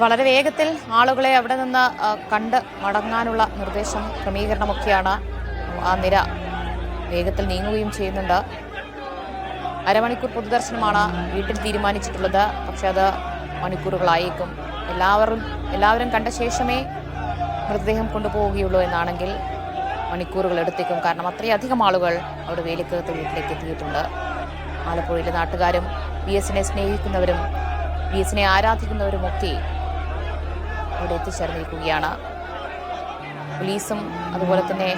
വളരെ വേഗത്തിൽ ആളുകളെ അവിടെ നിന്ന് കണ്ട് മടങ്ങാനുള്ള നിർദ്ദേശം ക്രമീകരണമൊക്കെയാണ്. ആ നിര വേഗത്തിൽ നീങ്ങുകയും ചെയ്യുന്നുണ്ട്. അരമണിക്കൂർ പൊതുദർശനമാണ് വീട്ടിൽ തീരുമാനിച്ചിട്ടുള്ളത്. പക്ഷെ അത് മണിക്കൂറുകളായേക്കും. എല്ലാവരും കണ്ട ശേഷമേ മൃതദേഹം കൊണ്ടുപോവുകയുള്ളൂ എന്നാണെങ്കിൽ മണിക്കൂറുകൾ എടുത്തേക്കും. കാരണം അത്രയധികം ആളുകൾ അവിടെ വേലിക്കകത്ത് വീട്ടിലേക്ക് എത്തിയിട്ടുണ്ട്. ആലപ്പുഴയിലെ നാട്ടുകാരും VS-നെ സ്നേഹിക്കുന്നവരും VS-നെ ആരാധിക്കുന്നവരുമൊക്കെ അവിടെ എത്തിച്ചേർന്നിരിക്കുകയാണ്. പോലീസും അതുപോലെ തന്നെ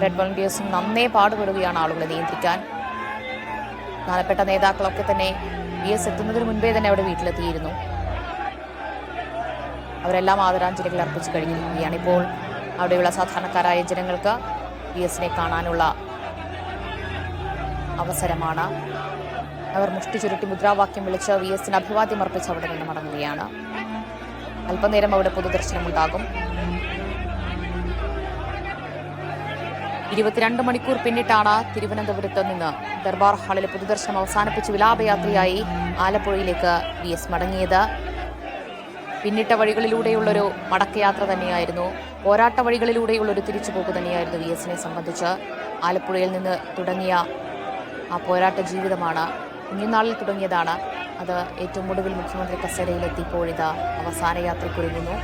റെഡ് വോളണ്ടിയേഴ്സും നന്നേ പാടുപെടുകയാണ് ആളുകളെ നിയന്ത്രിക്കാൻ. പ്രധാനപ്പെട്ട നേതാക്കളൊക്കെ തന്നെ VS എത്തുന്നതിന് മുൻപേ തന്നെ അവിടെ വീട്ടിലെത്തിയിരുന്നു. അവരെല്ലാം ആദരാഞ്ജലികൾ അർപ്പിച്ചു കഴിഞ്ഞിരിക്കുകയാണ്. ഇപ്പോൾ അവിടെയുള്ള സാധാരണക്കാരായ ജനങ്ങൾക്ക് VS-നെ കാണാനുള്ള അവസരമാണ്. അവർ മുഷ്ടി ചുരുട്ടി മുദ്രാവാക്യം വിളിച്ച് VS-ന് അഭിവാദ്യം അർപ്പിച്ച് അവിടെ നിന്ന് മടങ്ങുകയാണ്. അല്പനേരം അവിടെ പൊതുദർശനമുണ്ടാകും. 22 മണിക്കൂർ പിന്നിട്ടാണ് തിരുവനന്തപുരത്ത് നിന്ന് ദർബാർ ഹാളിലെ പൊതുദർശനം അവസാനിപ്പിച്ച് വിലാപയാത്രയായി ആലപ്പുഴയിലേക്ക് VS മടങ്ങിയത്. പിന്നിട്ട വഴികളിലൂടെയുള്ളൊരു മടക്കയാത്ര തന്നെയായിരുന്നു. പോരാട്ട വഴികളിലൂടെയുള്ളൊരു തിരിച്ചുപോക്ക് തന്നെയായിരുന്നു VS-നെ സംബന്ധിച്ച്. ആലപ്പുഴയിൽ നിന്ന് തുടങ്ങിയ ആ പോരാട്ട ജീവിതമാണ് കുഞ്ഞുനാളിൽ തുടങ്ങിയതാണ്. അത് ഏറ്റവും ഒടുവിൽ മുഖ്യമന്ത്രി കസേരയിലെത്തിയപ്പോഴിത് അവസാന യാത്രയ്ക്കൊരുങ്ങുന്നു.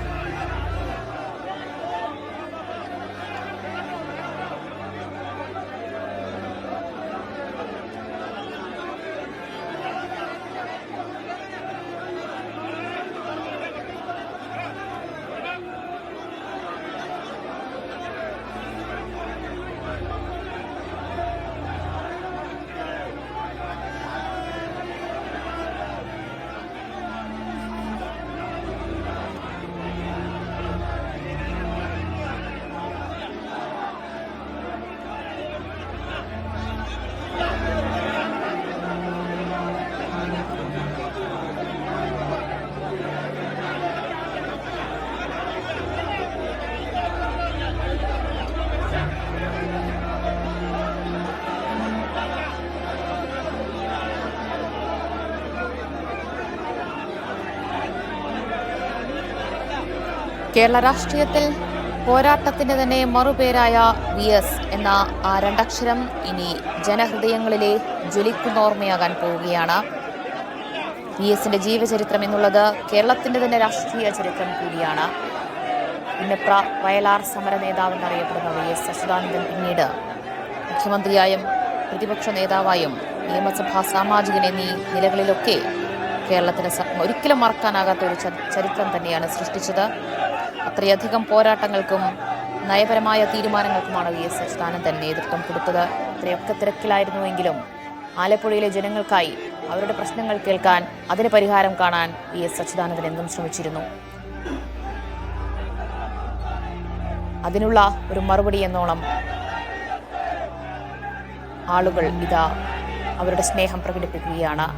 കേരള രാഷ്ട്രീയത്തിൽ പോരാട്ടത്തിന്റെ തന്നെ മറുപേരായ VS എന്ന ആ രണ്ടക്ഷരം ഇനി ജനഹൃദയങ്ങളിലെ ജ്വലിക്കുന്ന ഓർമ്മയാകാൻ പോവുകയാണ്. VS-ന്റെ ജീവചരിത്രം എന്നുള്ളത് കേരളത്തിന്റെ തന്നെ രാഷ്ട്രീയ ചരിത്രം കൂടിയാണ്. പുന്നപ്ര വയലാർ സമര നേതാവെന്നറിയപ്പെടുന്ന VS അച്യുതാനന്ദൻ പിന്നീട് മുഖ്യമന്ത്രിയായും പ്രതിപക്ഷ നേതാവായും നിയമസഭാ സാമാജികൻ എന്നീ നിലകളിലൊക്കെ കേരളത്തിന് ഒരിക്കലും മറക്കാനാകാത്ത ഒരു ചരിത്രം തന്നെയാണ് സൃഷ്ടിച്ചത്. അത്രയധികം പോരാട്ടങ്ങൾക്കും നയപരമായ തീരുമാനങ്ങൾക്കുമാണ് VS അച്യുതാനന്ദൻ നേതൃത്വം കൊടുത്തത്. ഇത്രയൊക്കെ തിരക്കിലായിരുന്നുവെങ്കിലും ആലപ്പുഴയിലെ ജനങ്ങൾക്കായി അവരുടെ പ്രശ്നങ്ങൾ കേൾക്കാൻ, അതിന് പരിഹാരം കാണാൻ VS അച്യുതാനന്ദൻ എന്നും ശ്രമിച്ചിരുന്നു. അതിനുള്ള ഒരു മറുപടി എന്നോണം ആളുകൾ ഇതാ അവരുടെ സ്നേഹം പ്രകടിപ്പിക്കുകയാണ്.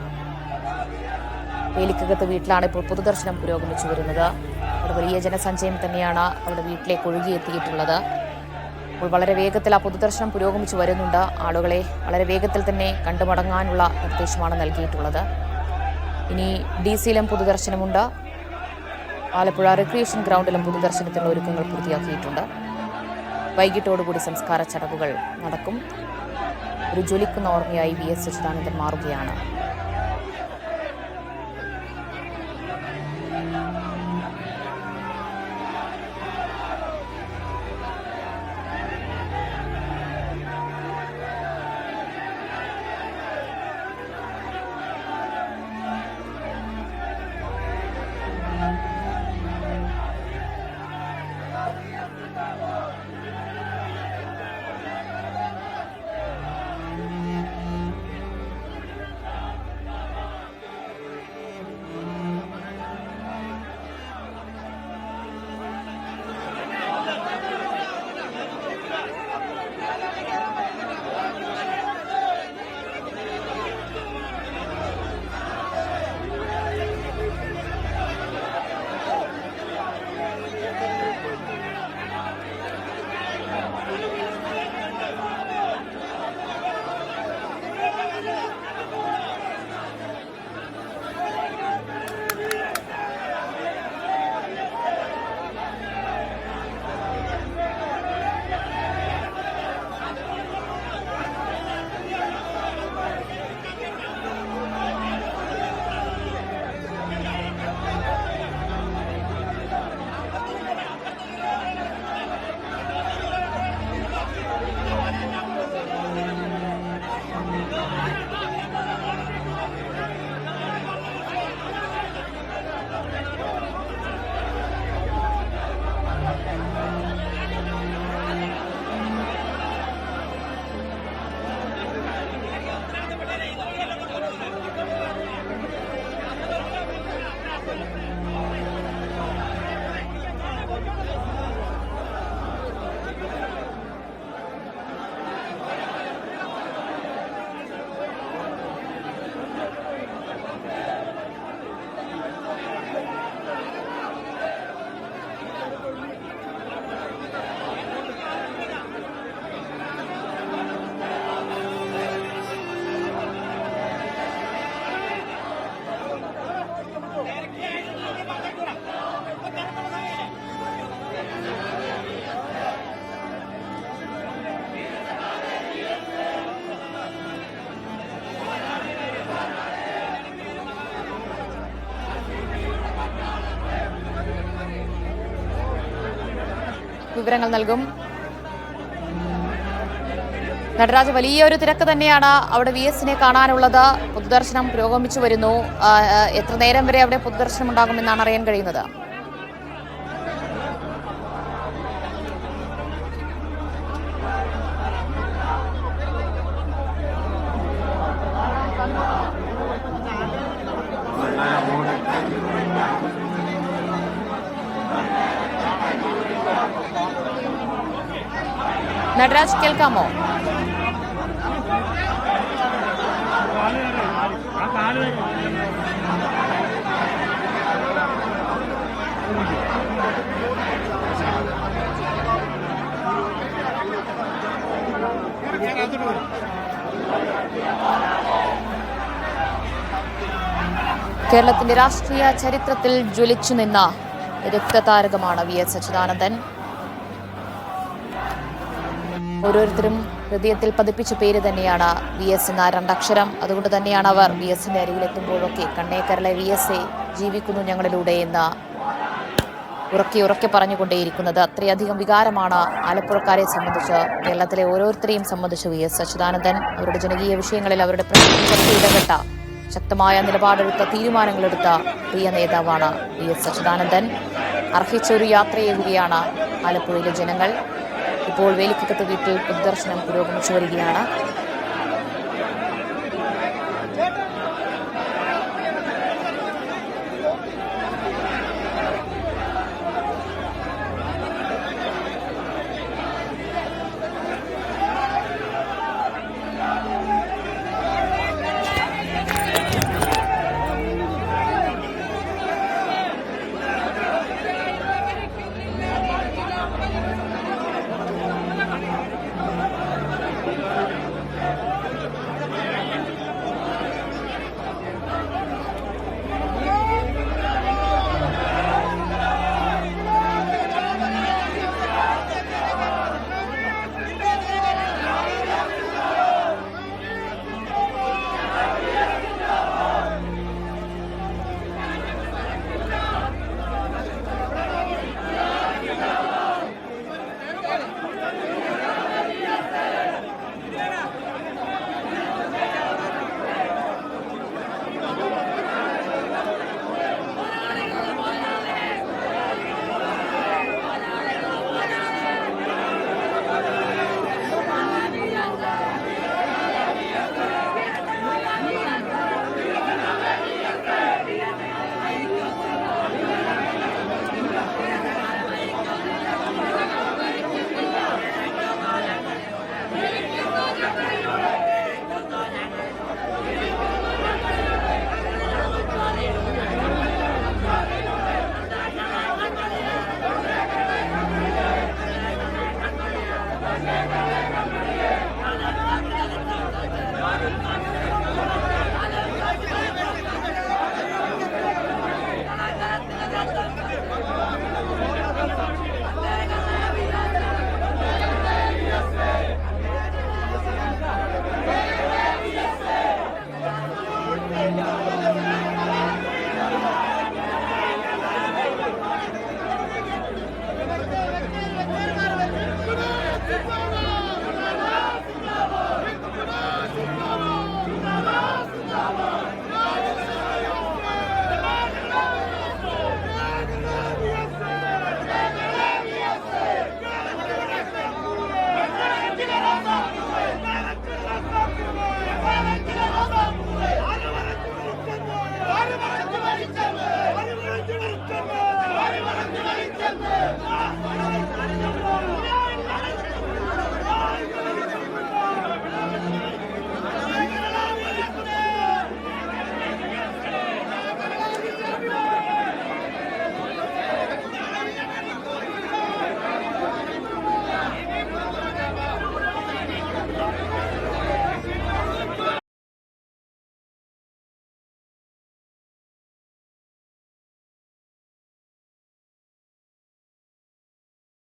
വേലിക്കകത്ത് വീട്ടിലാണ് ഇപ്പോൾ പൊതുദർശനം പുരോഗമിച്ചു വരുന്നത്. അവിടെ വലിയ ജനസഞ്ചയം തന്നെയാണ് അവിടെ വീട്ടിലേക്ക് ഒഴുകിയെത്തിയിട്ടുള്ളത്. അപ്പോൾ വളരെ വേഗത്തിൽ ആ പൊതുദർശനം പുരോഗമിച്ചു വരുന്നുണ്ട്. ആളുകളെ വളരെ വേഗത്തിൽ തന്നെ കണ്ടുമടങ്ങാനുള്ള നിർദ്ദേശമാണ് നൽകിയിട്ടുള്ളത്. ഇനി DC-യിലും പൊതുദർശനമുണ്ട്. ആലപ്പുഴ റിക്രിയേഷൻ ഗ്രൗണ്ടിലും പൊതുദർശനത്തിനുള്ള ഒരുക്കങ്ങൾ പൂർത്തിയാക്കിയിട്ടുണ്ട്. വൈകിട്ടോടുകൂടി സംസ്കാര ചടങ്ങുകൾ നടക്കും. ഒരു ജ്വലിക്കുന്ന ഓർമ്മയായി VS അച്യുതാനന്ദൻ മാറുകയാണ്. വിവരങ്ങൾ നൽകും. നടരാജ്, വലിയൊരു തിരക്ക് തന്നെയാണ് അവിടെ VS-നെ കാണാനുള്ളത്. പൊതുദർശനം പുരോഗമിച്ചു വരുന്നു. എത്ര നേരം വരെ അവിടെ പൊതുദർശനം ഉണ്ടാകുമെന്നാണ് അറിയാൻ കഴിയുന്നത്? നടരാജ്, കേൾക്കാമോ? കേരളത്തിന്റെ രാഷ്ട്രീയ ചരിത്രത്തിൽ ജ്വലിച്ചു നിന്ന രക്തതാരകമാണ് VS അച്യുതാനന്ദൻ. ഓരോരുത്തരും ഹൃദയത്തിൽ പതിപ്പിച്ച പേര് തന്നെയാണ് VS എന്ന രണ്ടക്ഷരം. അതുകൊണ്ട് തന്നെയാണ് അവർ VS-ന്റെ അരികിലെത്തുമ്പോഴൊക്കെ കണ്ണേക്കരളെ VS-എ ജീവിക്കുന്നു ഞങ്ങളിലൂടെ എന്ന് ഉറക്കെ പറഞ്ഞുകൊണ്ടേയിരിക്കുന്നത്. അത്രയധികം വികാരമാണ് ആലപ്പുഴക്കാരെ സംബന്ധിച്ച്, കേരളത്തിലെ ഓരോരുത്തരെയും സംബന്ധിച്ച് VS അച്യുതാനന്ദൻ. അവരുടെ ജനകീയ വിഷയങ്ങളിൽ അവരുടെ പ്രശ്നങ്ങൾക്ക് ഇടപെട്ട, ശക്തമായ നിലപാടെടുത്ത, തീരുമാനങ്ങളെടുത്ത പ്രിയ നേതാവാണ് VS അച്യുതാനന്ദൻ. അർഹിച്ചൊരു യാത്രയേകുകയാണ് ആലപ്പുഴയിലെ ജനങ്ങൾ. ഇപ്പോൾ വേലിക്കകത്ത് വീട്ടിൽ പൊതുദർശനം പുരോഗമിച്ചു വരികയാണ്.